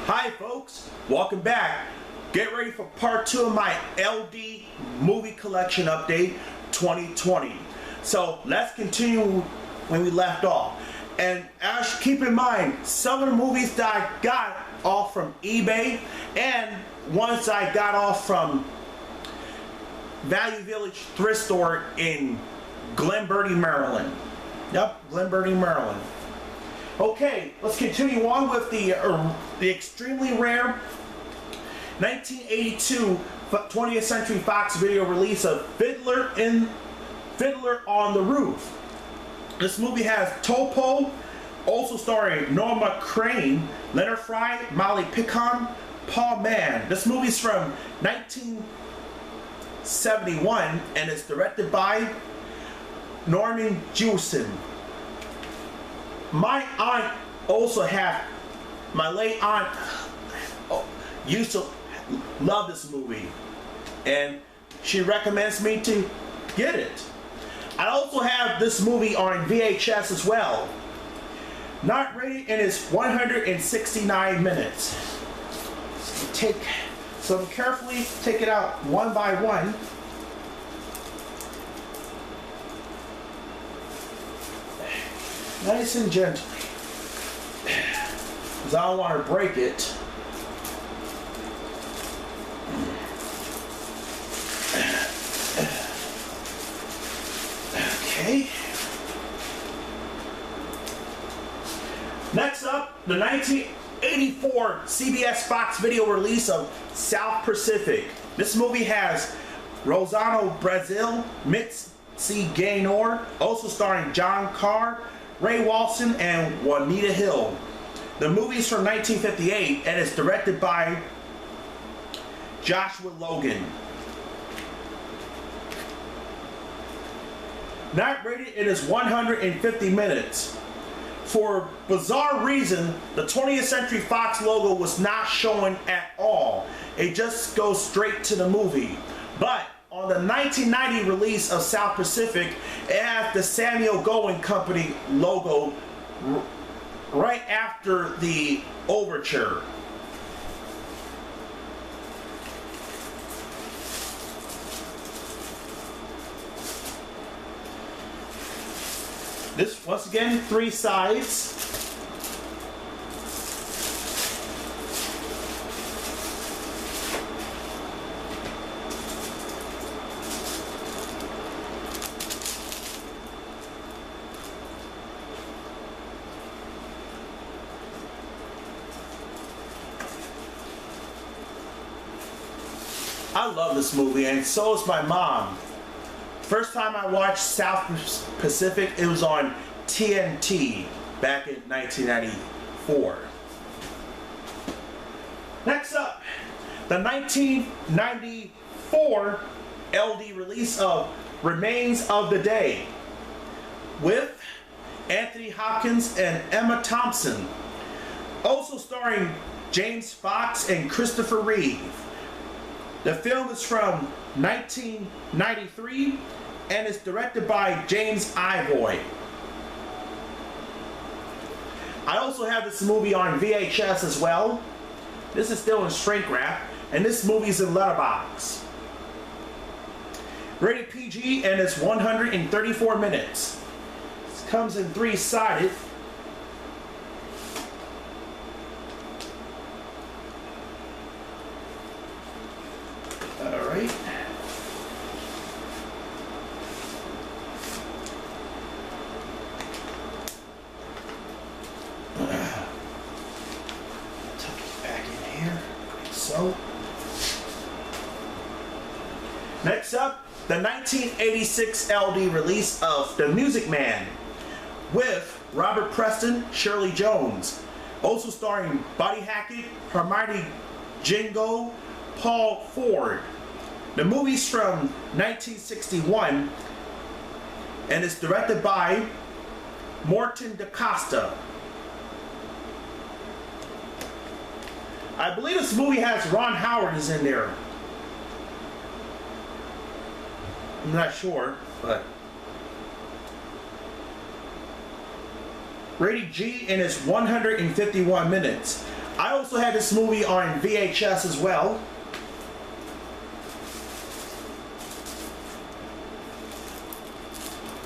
Hi folks, welcome back. Get ready for part 2 of my LD movie collection update 2020. So let's continue when we left off. And as keep in mind, some of the movies that I got off from eBay and ones I got off from Value Village thrift store in Glen Burnie, Maryland. Yep, Glen Burnie, Maryland. Okay, let's continue on with the extremely rare 1982 20th Century Fox video release of Fiddler on the Roof. This movie has Topo, also starring Norma Crane, Leonard Fry, Molly Picon, Paul Mann. This movie's from 1971 and is directed by Norman Jewison. My aunt also had, my late aunt used to love this movie and she recommends me to get it. I also have this movie on VHS as well. Not rated and it's 169 minutes. So carefully take it out one by one. Nice and gently, because I don't want to break it. Okay. Next up, the 1984 CBS Fox video release of South Pacific. This movie has Rosanna Brazil, Mitzi Gaynor, also starring John Carr, Ray Walston, and Juanita Hill. The movie is from 1958 and is directed by Joshua Logan. Not rated, it is 150 minutes. For bizarre reason, the 20th Century Fox logo was not showing at all. It just goes straight to the movie. But on the 1990 release of South Pacific, it has the Samuel Goldwyn Company logo right after the overture. This, once again, 3 sides. I love this movie, and so is my mom. First time I watched South Pacific, it was on TNT back in 1994. Next up, the 1994 LD release of Remains of the Day with Anthony Hopkins and Emma Thompson. Also starring James Fox and Christopher Reeve. The film is from 1993 and is directed by James Ivory. I also have this movie on VHS as well. This is still in shrink wrap, and this movie is in letterbox. Rated PG and it's 134 minutes. This comes in 3-sided. Alright. Tuck it back in here, like so. Next up, the 1986 LD release of The Music Man with Robert Preston, Shirley Jones. Also starring Buddy Hackett, Hermione Gingo, Paul Ford. The movie's from 1961 and is directed by Morton DaCosta. I believe this movie has Ron Howard is in there. I'm not sure, but rated G and it's 151 minutes. I also had this movie on VHS as well.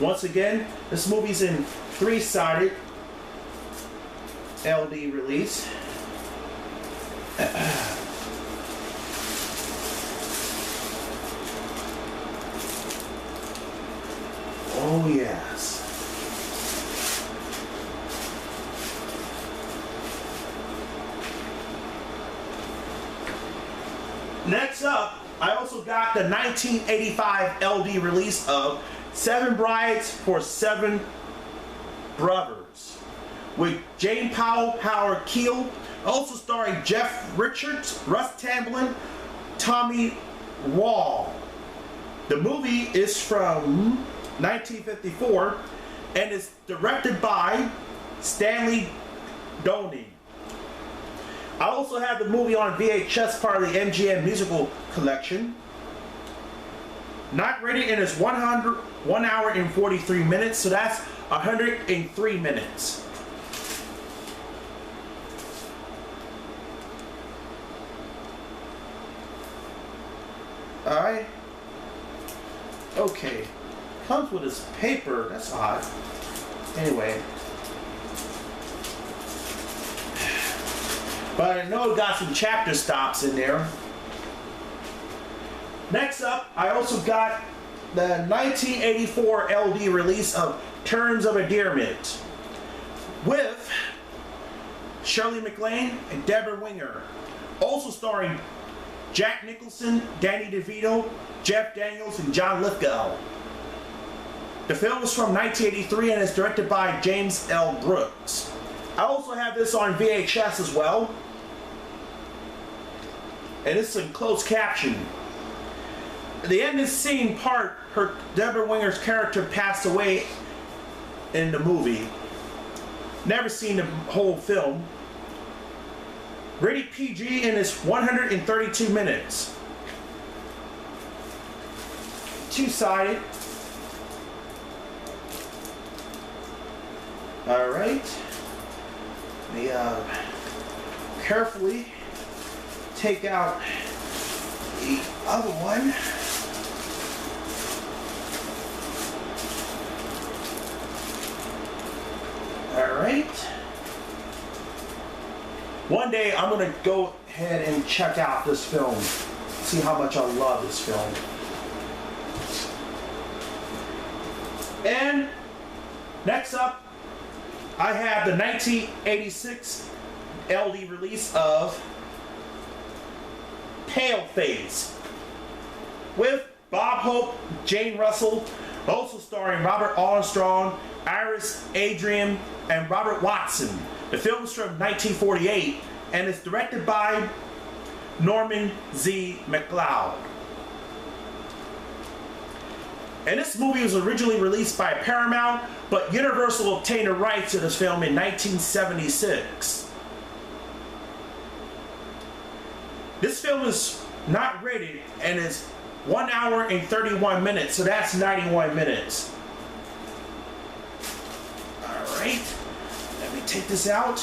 Once again, this movie's in 3-sided LD release. Oh yes. Next up, I also got the 1985 LD release of 7 Brides for 7 Brothers with Jane Powell, Howard Keel, also starring Jeff Richards, Russ Tamblyn, Tommy Wall. The movie is from 1954 and is directed by Stanley Donen. I also have the movie on VHS, part of the MGM musical collection. Not rated, and it's 1 hour and 43 minutes, so that's 103 minutes. Alright. Okay. Comes with this paper, that's odd. Anyway. But I know it got some chapter stops in there. Next up, I also got the 1984 LD release of Terms of Endearment with Shirley MacLaine and Deborah Winger. Also starring Jack Nicholson, Danny DeVito, Jeff Daniels, and John Lithgow. The film is from 1983 and is directed by James L. Brooks. I also have this on VHS as well. And it's in closed caption. At the end of the scene part, Deborah Winger's character passed away in the movie. Never seen the whole film. Rated PG and it's 132 minutes. 2-sided. Alright. Let me carefully take out the other one. Alright. One day I'm going to go ahead and check out this film. See how much I love this film. And next up, I have the 1986 LD release of Paleface with Bob Hope, Jane Russell, also starring Robert Armstrong, Iris Adrian, and Robert Watson. The film is from 1948 and is directed by Norman Z. MacLeod. And this movie was originally released by Paramount, but Universal obtained the rights to this film in 1976. This film is not rated and is 1 hour and 31 minutes, so that's 91 minutes. Alright, let me take this out.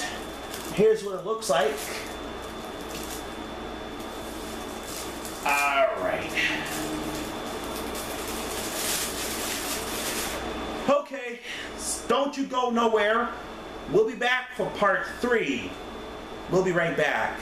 Here's what it looks like. Alright. Okay, don't you go nowhere. We'll be back for part 3. We'll be right back.